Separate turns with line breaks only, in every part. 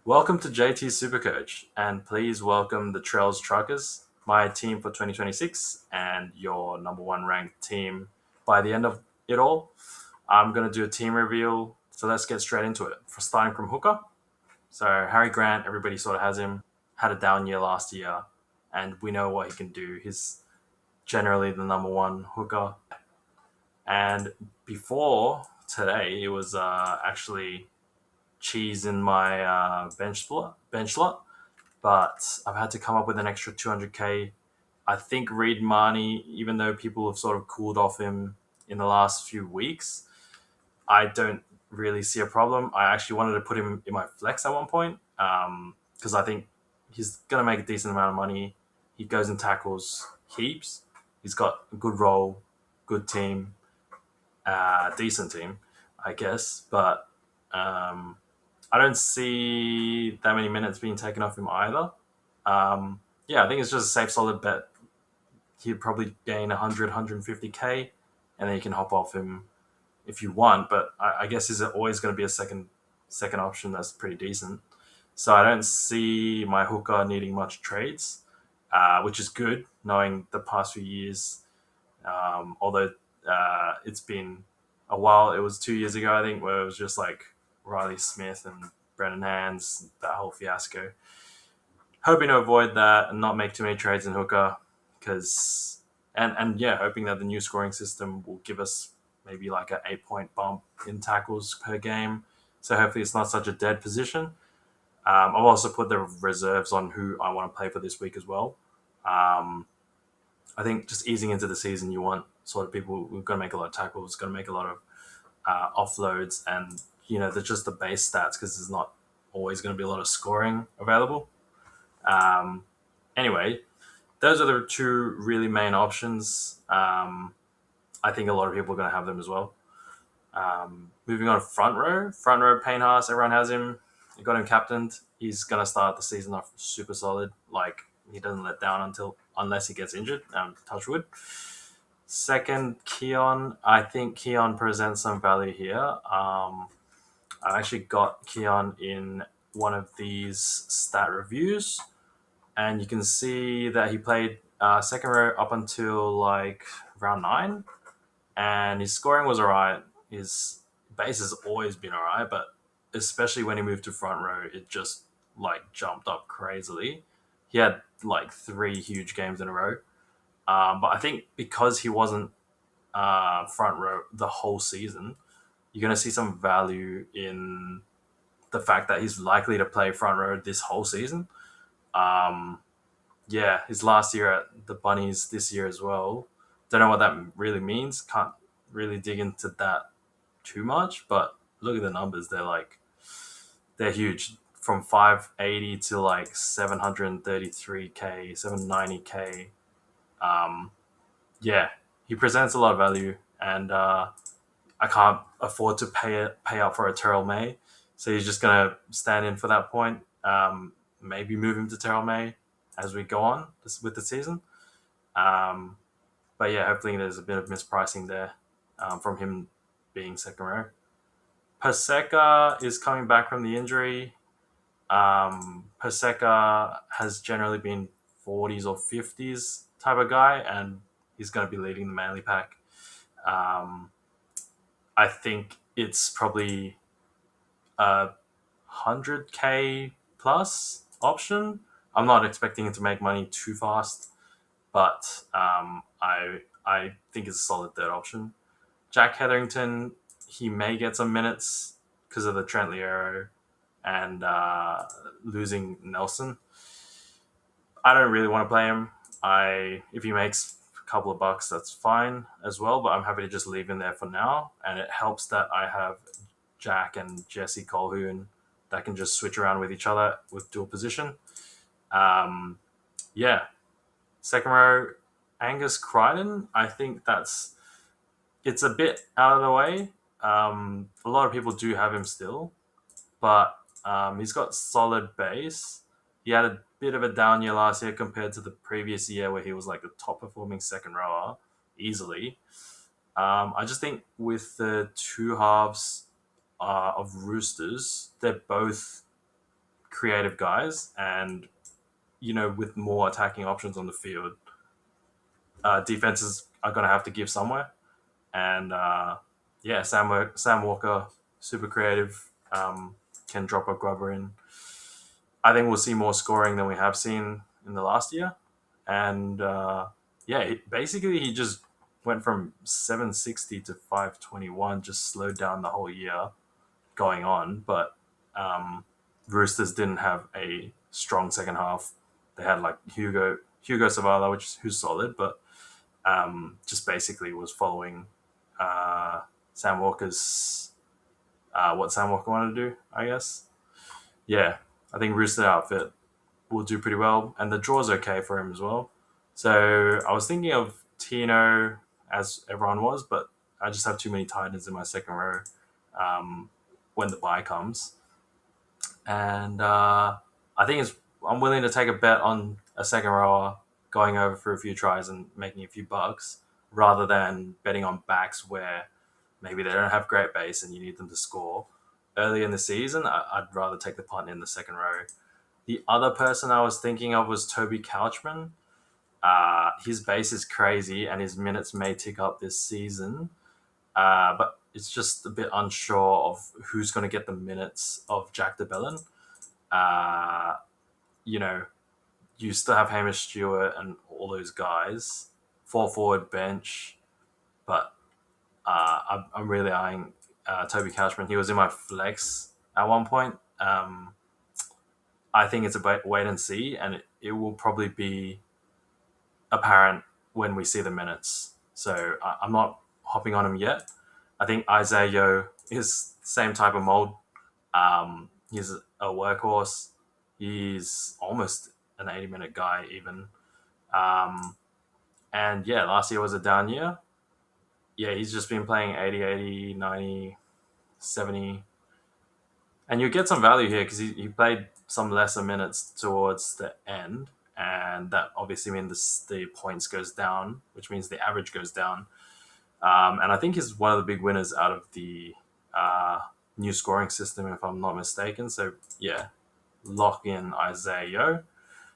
Welcome to JT's Supercoach, and please welcome the Trell'S Truckers, my team for 2026, and your number one ranked team by the end of it all. I'm going to do a team reveal, so let's get straight into it. For starting from hooker, so Harry Grant, everybody sort of has him, had a down year last year, and we know what he can do. He's generally the number one hooker. And before today, it was actually cheese in my bench slot, but I've had to come up with an extra 200k. I think Reed Marnie, even though people have sort of cooled off him in the last few weeks, I don't really see a problem. I actually wanted to put him in my flex at one point because I think he's going to make a decent amount of money. He goes and tackles heaps. He's got a good role, good team, decent team, I guess. But um, I don't see that many minutes being taken off him either. Yeah, I think it's just a safe, solid bet. He'd probably gain 100, 150k, and then you can hop off him if you want. But I guess is it always going to be a second option that's pretty decent. So I don't see my hooker needing much trades, which is good knowing the past few years. Although it's been a while, it was 2 years ago I think where it was just like Riley Smith and Brennan Hands, that whole fiasco. Hoping to avoid that and not make too many trades in hooker, because and yeah, hoping that the new scoring system will give us maybe like an 8 point bump in tackles per game. So hopefully it's not such a dead position. I've also put the reserves on who I want to play for this week as well. Um, I think just easing into the season, you want sort of people who're going to make a lot of tackles, going to make a lot of offloads, and they're just the base stats because there's not always going to be a lot of scoring available. Um, anyway, those are the two really main options. I think a lot of people are going to have them as well. Moving on to front row Payne Haas, everyone has him. You got him captained. He's going to start the season off super solid. Like he doesn't let down unless he gets injured. Touch wood. Second, Keon. I think Keon presents some value here. I actually got Keon in one of these stat reviews, and you can see that he played second row up until like round 9, and his scoring was alright. His base has always been alright, but especially when he moved to front row, it just like jumped up crazily. He had like 3 huge games in a row. But I think because he wasn't front row the whole season, you're going to see some value in the fact that he's likely to play front row this whole season. Um, yeah, his last year at the Bunnies, this year as well. Don't know what that really means. Can't really dig into that too much, but look at the numbers. They're huge, from 580 to like 733k, 790k. Um, yeah, he presents a lot of value, and I can't afford to pay up for a Terrell May, so he's just gonna stand in for that point. Maybe move him to Terrell May as we go on with the season. Um, but yeah, hopefully there's a bit of mispricing there from him being second row. Paseka is coming back from the injury. Paseka has generally been 40s or 50s type of guy, and he's going to be leading the Manly pack. Um, I think it's probably a 100k plus option. I'm not expecting him to make money too fast, but I think it's a solid third option. Jack Hetherington, he may get some minutes because of the Trent Liero and losing Nelson. I don't really want to play him. If he makes a couple of bucks, that's fine as well. But I'm happy to just leave him there for now. And it helps that I have Jack and Jesse Colhoun that can just switch around with each other with dual position. Um, yeah, second row, Angus Crichton. I think it's a bit out of the way. A lot of people do have him still, but he's got solid base. He had a bit of a down year last year compared to the previous year where he was like the top performing second rower easily. I just think with the two halves of Roosters, they're both creative guys, and with more attacking options on the field, defenses are going to have to give somewhere. And yeah, Sam Walker, super creative, can drop a grubber in. I think we'll see more scoring than we have seen in the last year. And yeah, basically he just went from 760 to 521, just slowed down the whole year going on. But Roosters didn't have a strong second half. They had like Hugo Savala, who's solid, but just basically was following uh, Sam Walker's what Sam Walker wanted to do, I guess. Yeah, I think Rooster outfit will do pretty well, and the draw's okay for him as well. So I was thinking of Tino, as everyone was, but I just have too many Titans in my second row um, when the bye comes, and I think I'm willing to take a bet on a second rower going over for a few tries and making a few bucks rather than betting on backs where maybe they don't have great base and you need them to score early in the season. I'd rather take the punt in the second row. The other person I was thinking of was Toby Couchman. His base is crazy and his minutes may tick up this season, but it's just a bit unsure of who's going to get the minutes of Jack DeBellin. Uh, you know, you still have Hamish Stewart and all those guys, 4 forward bench, but I'm really eyeing Toby Couchman. He was in my flex at one point. I think it's a wait and see, and it will probably be apparent when we see the minutes. So I'm not hopping on him yet. I think Isaiah Yo is the same type of mold. He's a workhorse. He's almost an 80-minute guy, even. Um, and yeah, last year was a down year. Yeah, he's just been playing 80, 80, 90, 70. And you get some value here because he played some lesser minutes towards the end. And that obviously means the points goes down, which means the average goes down. And I think he's one of the big winners out of the new scoring system, if I'm not mistaken. So, yeah, lock in Isaiah Yo.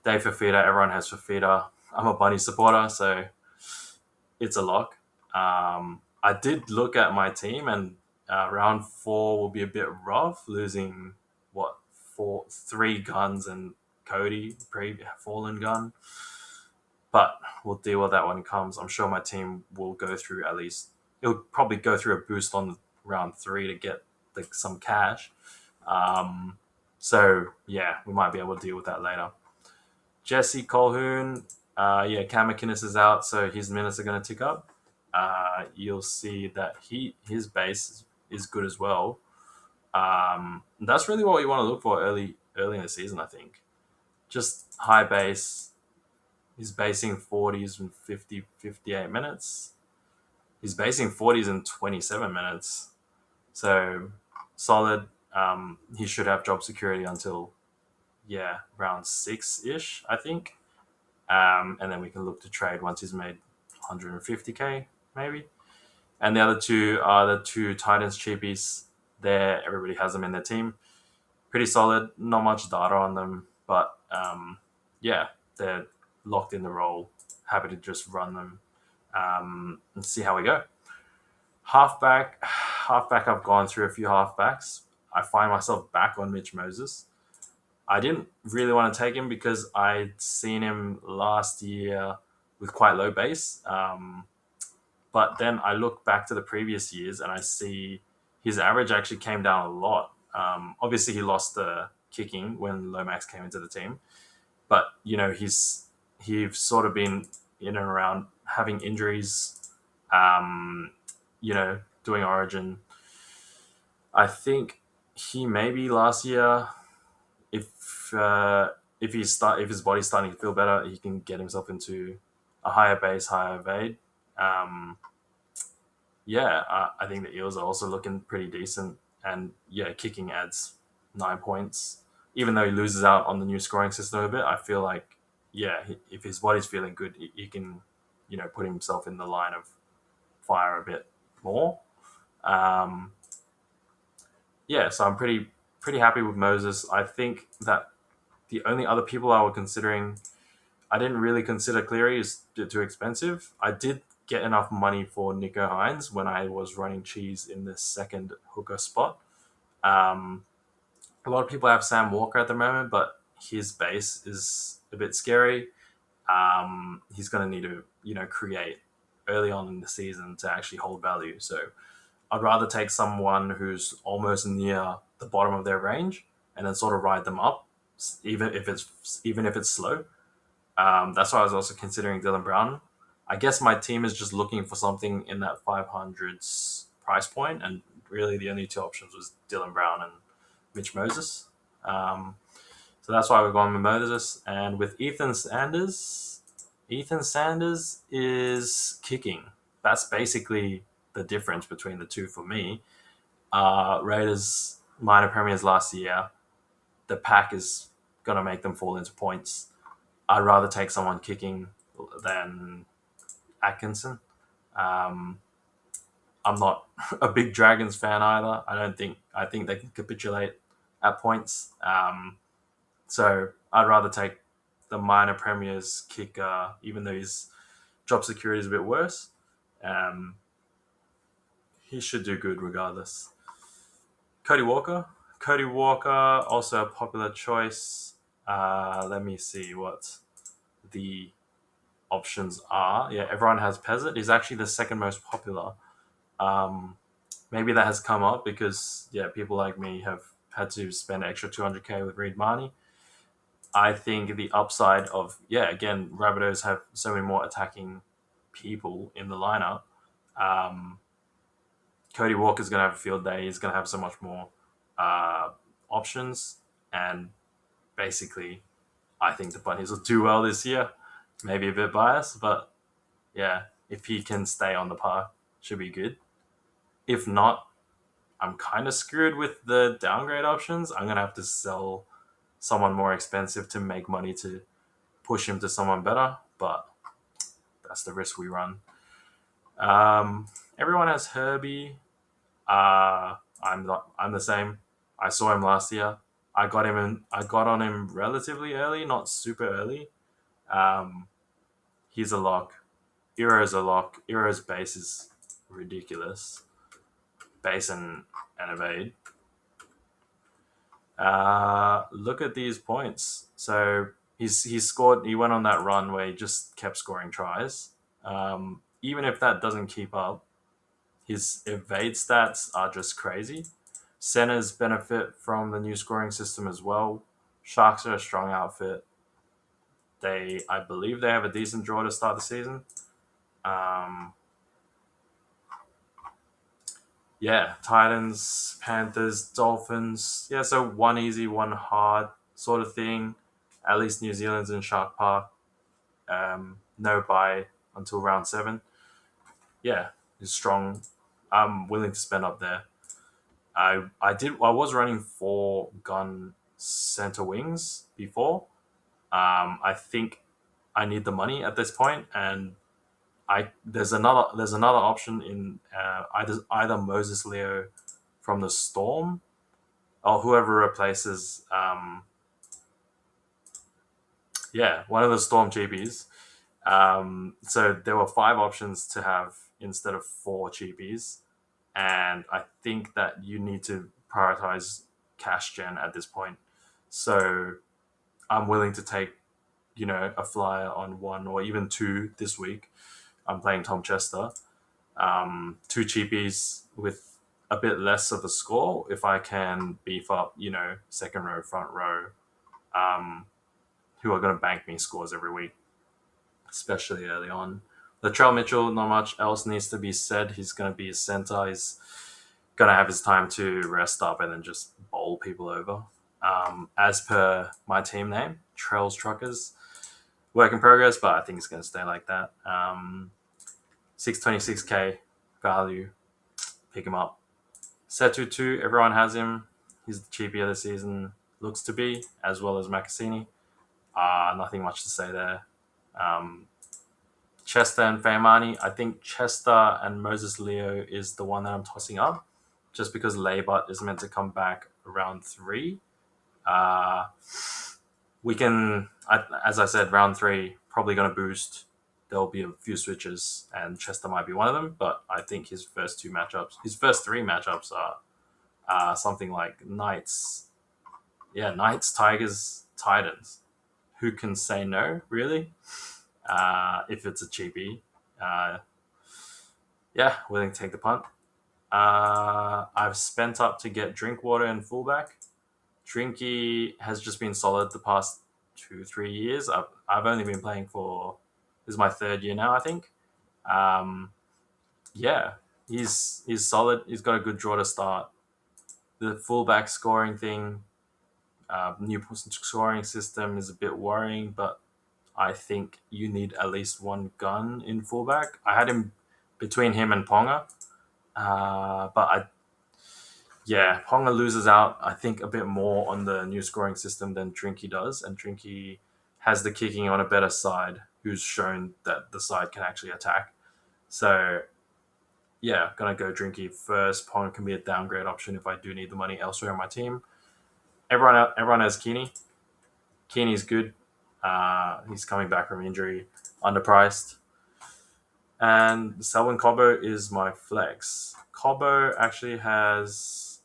Dave Fafita, everyone has Fafita. I'm a Bunny supporter, so it's a lock. I did look at my team, and round 4 will be a bit rough, losing three guns and Cody, fallen gun. But we'll deal with that when it comes. I'm sure my team will go through at least. It'll probably go through a boost on round 3 to get some cash. So yeah, we might be able to deal with that later. Jesse Colhoun, yeah, Cam McInnes is out, so his minutes are going to tick up. You'll see that his base is good as well. That's really what you want to look for early in the season, I think. Just high base. He's basing 40s in 50, 58 minutes. He's basing 40s in 27 minutes. So solid. He should have job security until, yeah, round 6-ish, I think. And then we can look to trade once he's made 150K, maybe. And the other two are the two Titans cheapies. There, everybody has them in their team. Pretty solid. Not much data on them, but yeah, they're locked in the role. Happy to just run them and see how we go. Halfback. I've gone through a few halfbacks. I find myself back on Mitch Moses. I didn't really want to take him because I'd seen him last year with quite low base. But then I look back to the previous years and I see his average actually came down a lot. Obviously, he lost the kicking when Lomax came into the team. But, he's sort of been in and around having injuries, doing Origin. I think he maybe last year, if his body's starting to feel better, he can get himself into a higher base, higher evade. Yeah, I think the Eels are also looking pretty decent, and yeah, kicking adds 9 points. Even though he loses out on the new scoring system a bit, I feel like if his body's feeling good, he can put himself in the line of fire a bit more. Yeah, so I'm pretty pretty happy with Moses. I think that the only other people I were considering, I didn't really consider Cleary is too expensive. I did get enough money for Nico Hines when I was running cheese in the second hooker spot. Um, a lot of people have Sam Walker at the moment, but his base is a bit scary. He's going to need to, create early on in the season to actually hold value. So I'd rather take someone who's almost near the bottom of their range and then sort of ride them up, even if it's slow. That's why I was also considering Dylan Brown. I guess my team is just looking for something in that 500s price point, and really the only two options was Dylan Brown and Mitch Moses. Um, so that's why we're going with Moses. And with Ethan Sanders is kicking. That's basically the difference between the two for me. Raiders minor premiers last year. The pack is going to make them fall into points. I'd rather take someone kicking than Atkinson. Um, I'm not a big Dragons fan either. I think they can capitulate at points. So I'd rather take the minor premiers kicker, even though his job security is a bit worse. Um, he should do good regardless. Cody Walker. Cody Walker, also a popular choice. Let me see what the options are. Yeah, everyone has Peasant. He's actually the second most popular. Um, Maybe that has come up because people like me have had to spend extra 200k with Reed Marnie. I think the upside of again, Rabbitohs have so many more attacking people in the lineup. Um, Cody Walker's going to have a field day. He's going to have so much more uh, options, and basically, I think the Bunnies will do well this year. Maybe a bit biased, but yeah, if he can stay on the par, should be good. If not, I'm kind of screwed with the downgrade options. I'm gonna have to sell someone more expensive to make money to push him to someone better, but that's the risk we run. Everyone has Herbie. I'm the same. I saw him last year. I got on him relatively early, not super early. Um, he's a lock. Ero's a lock. Ero's base is ridiculous. Base and evade. Look at these points. So he's scored. He went on that run where he just kept scoring tries. Even if that doesn't keep up, his evade stats are just crazy. Centers benefit from the new scoring system as well. Sharks are a strong outfit. I believe, they have a decent draw to start the season. Um, Titans, Panthers, Dolphins. Yeah, so one easy, one hard sort of thing. At least New Zealand's in Shark Park. No bye until round 7. Yeah, it's strong. I'm willing to spend up there. I was running 4 gun center wings before. I think I need the money at this point, and there's another option in either Moses Leo from the Storm or whoever replaces one of the Storm cheapies. So there were 5 options to have instead of 4 cheapies, and I think that you need to prioritize cash gen at this point. So I'm willing to take a flyer on 1 or even 2 this week. I'm playing Tom Chester. 2 cheapies with a bit less of a score if I can beef up, second row, front row, um, who are going to bank me scores every week, especially early on. Latrell Mitchell, not much else needs to be said. He's going to be a center. He's going to have his time to rest up and then just bowl people over. As per my team name, Trell's Truckers. Work in progress, but I think it's going to stay like that. 626k value. Pick him up. Setu 2, everyone has him. He's the cheapie of the season, looks to be, as well as Makasini. Nothing much to say there. Chester and Faimani. I think Chester and Moses Leo is the one that I'm tossing up, just because Laybot is meant to come back round 3. Uh, we can, as I said, round 3 probably going to boost. There'll be a few switches, and Chester might be one of them. But I think his first 3 matchups are something like Knights, Knights, Tigers, Titans. Who can say no, really? If it's a cheapie, uh, willing to take the punt. I've spent up to get Drinkwater and Fullback. Drinky has just been solid the past 2-3 years. I've only been playing for, this is my 3rd year now, I think. Um, yeah, he's solid. He's got a good draw to start. The fullback scoring thing, new scoring system is a bit worrying, but I think you need at least one gun in fullback. I had him between him and Ponga, Ponga loses out, I think, a bit more on the new scoring system than Drinky does, and Drinky has the kicking on a better side, who's shown that the side can actually attack. So, gonna go Drinky first. Ponga can be a downgrade option if I do need the money elsewhere on my team. Everyone has Keeney. Keeney's good. He's coming back from injury, underpriced. And Selwyn Cobbo is my flex. Cobbo actually has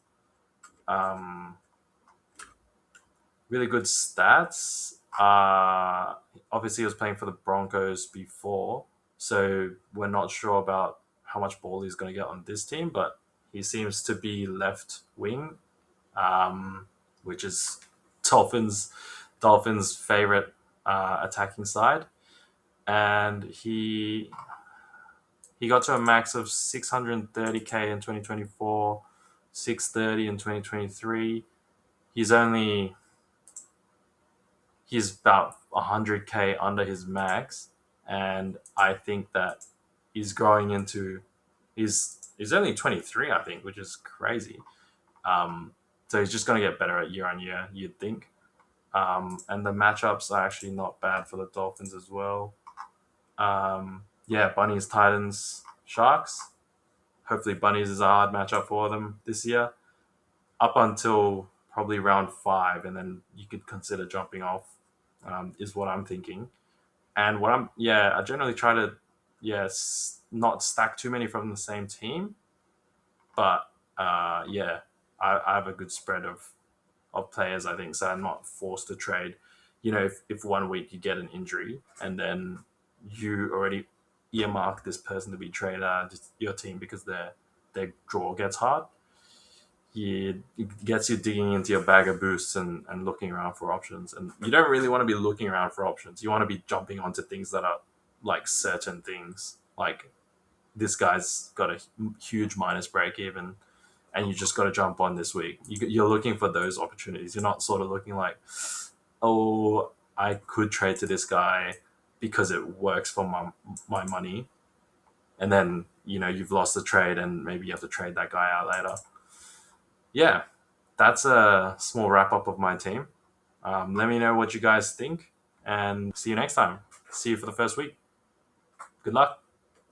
really good stats. Obviously, he was playing for the Broncos before, so we're not sure about how much ball he's going to get on this team, but he seems to be left wing, which is Dolphins' favorite attacking side. And he got to a max of 630k in 2024, 630 in 2023. He's about 100k under his max, and I think that he's growing into he's only 23, I think, which is crazy. So he's just going to get better at year on year, you'd think. And the matchups are actually not bad for the Dolphins as well. Bunnies, Titans, Sharks. Hopefully Bunnies is a hard matchup for them this year, up until probably round 5, and then you could consider jumping off, is what I'm thinking. And I generally try to, not stack too many from the same team, but I have a good spread of players, I think, so I'm not forced to trade. If 1 week you get an injury and then you already earmark this person to be traded out of your team because their draw gets hard, it gets you digging into your bag of boosts and looking around for options. And you don't really want to be looking around for options. You want to be jumping onto things that are like certain things. Like, this guy's got a huge minus break even, and you just got to jump on this week. You're looking for those opportunities. You're not sort of looking like, oh, I could trade to this guy because it works for my money. And then, you've lost the trade and maybe you have to trade that guy out later. Yeah, that's a small wrap up of my team. Let me know what you guys think, and see you next time. See you for the first week. Good luck.